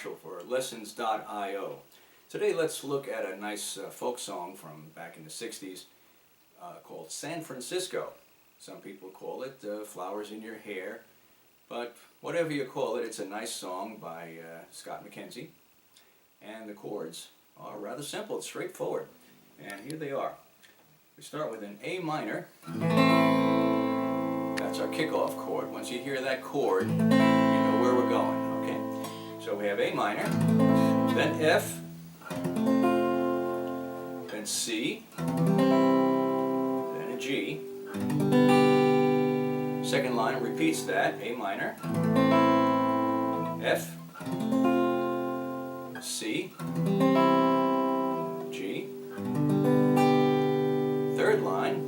Marshall for Lessons.io. Today let's look at a nice folk song from back in the 60s called San Francisco. Some people call it Flowers in Your Hair, but whatever you call it, it's a nice song by Scott McKenzie. And the chords are rather simple, it's straightforward. And here they are. We start with an A minor. That's our kickoff chord. Once you hear that chord, you know where we're going, okay? So we have A minor, then F, then C, then a G. Second line repeats that, A minor, F, C, G. Third line,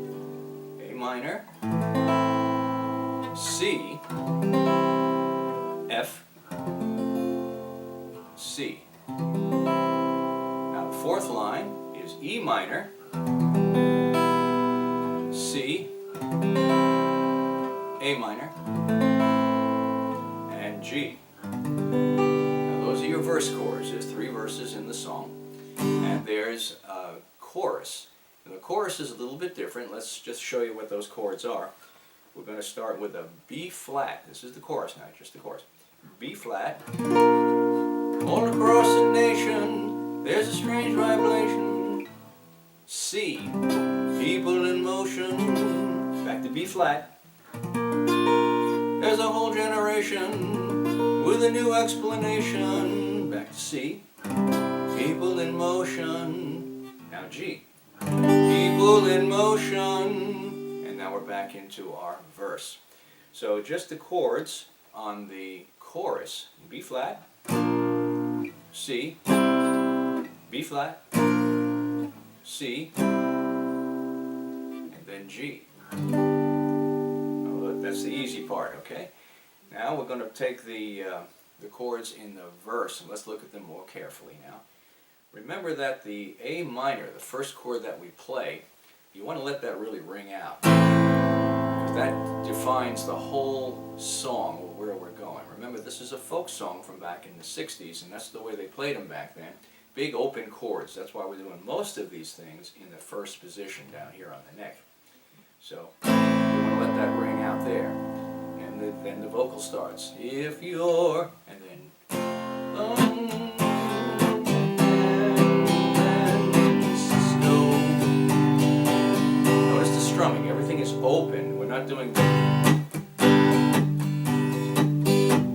A minor, C, F, C. Now the fourth line is E minor, C, A minor, and G. Now those are your verse chords. There's 3 verses in the song, and there's a chorus. And the chorus is a little bit different. Let's just show you what those chords are. We're going to start with a B flat. This is the chorus now, just the chorus. B flat. All across the nation, there's a strange vibration. C. People in motion. Back to B flat. There's a whole generation with a new explanation. Back to C. People in motion. Now G. People in motion. And now we're back into our verse. So just the chords on the chorus. B flat, C, B flat, C, and then G. Oh, that's the easy part, okay? Now we're going to take the chords in the verse, and let's look at them more carefully now. Remember that the A minor, the first chord that we play, you want to let that really ring out, because that defines the whole song, where we're going. Remember, this is a folk song from back in the 60s, and that's the way they played them back then. Big open chords. That's why we're doing most of these things in the first position down here on the neck. So we want to let that ring out there, and then the vocal starts. If you're, and then strumming. Everything is open. We're not doing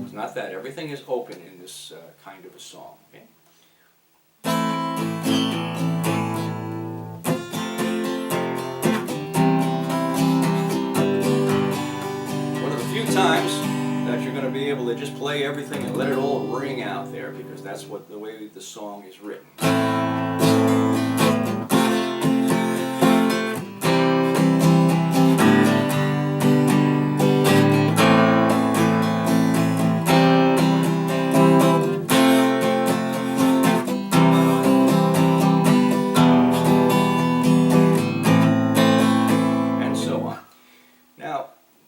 it's not that. Everything is open in this kind of a song. Okay? One of the few times that you're going to be able to just play everything and let it all ring out there, because that's what the way the song is written.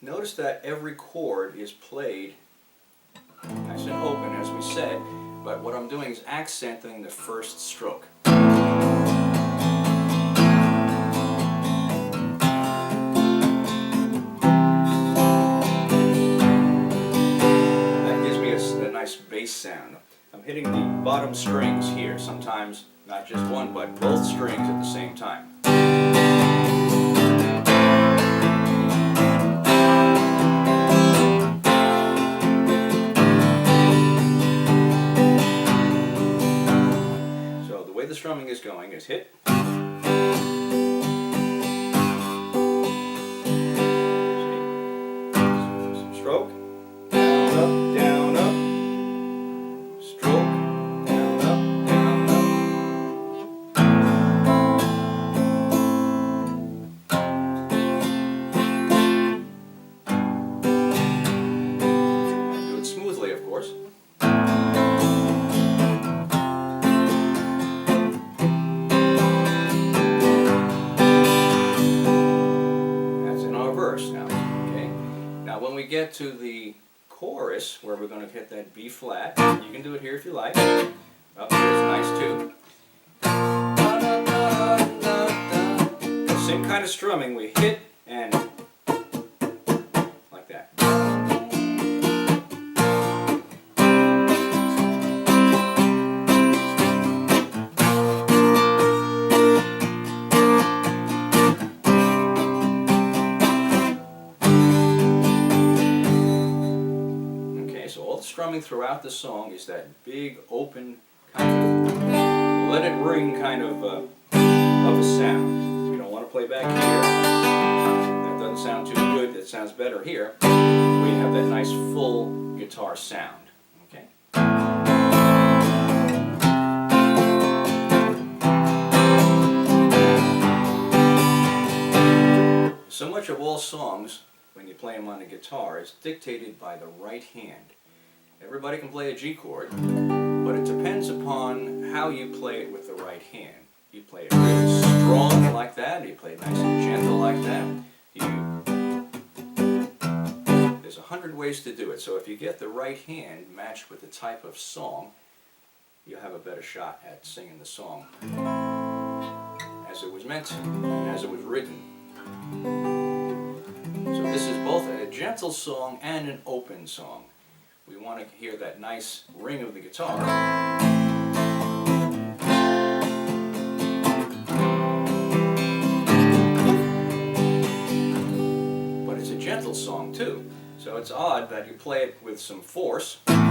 Notice that every chord is played nice and open, as we said, but what I'm doing is accenting the first stroke. That gives me a nice bass sound. I'm hitting the bottom strings here, sometimes not just one, but both strings at the same time. The strumming is going is hit, stroke, down, up, stroke, down, up, and do it smoothly, of course. When we get to the chorus, where we're going to hit that B flat, you can do it here if you like. Oh, here's nice too. The same kind of strumming, we hit and like that. So all the strumming throughout the song is that big, open, kind of let it ring kind of a sound. We don't want to play back here. That doesn't sound too good. That sounds better here. We have that nice full guitar sound. Okay. So much of all songs, when you play them on the guitar, is dictated by the right hand. Everybody can play a G chord, but it depends upon how you play it with the right hand. You play it really strong like that, you play it nice and gentle like that. There's 100 ways to do it, so if you get the right hand matched with the type of song, you'll have a better shot at singing the song as it was meant to, as it was written. So this is both a gentle song and an open song. We want to hear that nice ring of the guitar. But it's a gentle song too. So it's odd that you play it with some force and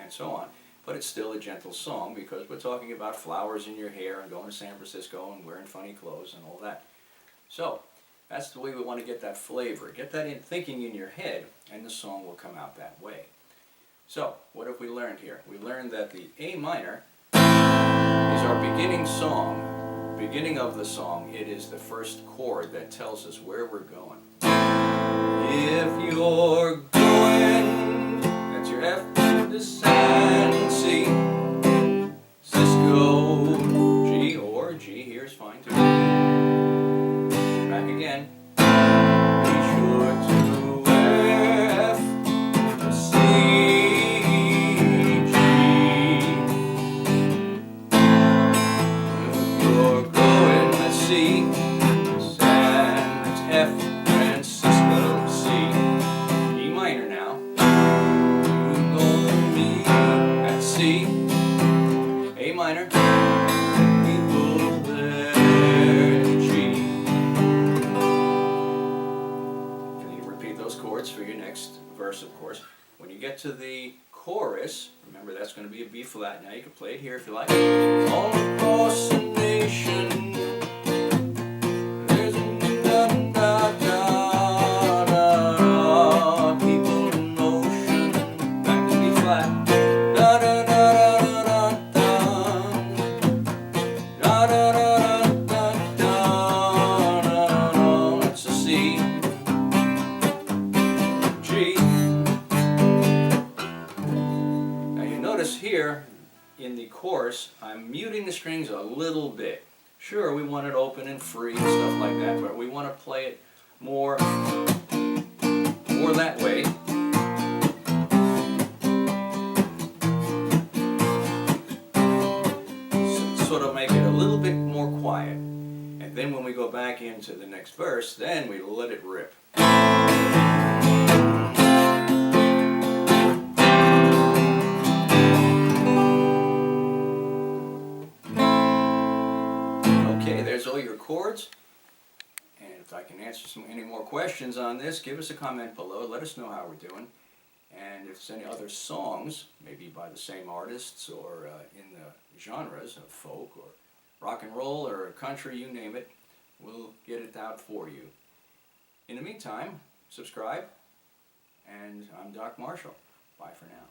so on. But it's still a gentle song because we're talking about flowers in your hair and going to San Francisco and wearing funny clothes and all that. So that's the way we want to get that flavor. Get that in thinking in your head, and the song will come out that way. So, what have we learned here? We learned that the A minor is our beginning song, beginning of the song. It is the first chord that tells us where we're going. If you're going, that's your F to the and C, Cisco, G, or G here is fine too. Back again. Be sure to F, C, G. If you're going, let's see. That's F, Francisco, C. E minor now. You're gonna be at C. A minor. Chords for your next verse, of course. When you get to the chorus, remember that's going to be a B flat. Now you can play it here if you like. All across the nation, there's a da-da-da-da, people in motion. Back to B flat. Da-da-da-da-da-da, da-da-da-da-da-da, that's a C. Now you notice here in the chorus I'm muting the strings a little bit. Sure, we want it open and free and stuff like that, but we want to play it more that way. So, sort of make it a little bit more quiet. And then when we go back into the next verse, then we let it rip. Okay, there's all your chords, and if I can answer any more questions on this, give us a comment below, let us know how we're doing, and if there's any other songs, maybe by the same artists or in the genres of folk or rock and roll or country, you name it, we'll get it out for you. In the meantime, subscribe, and I'm Doc Marshall. Bye for now.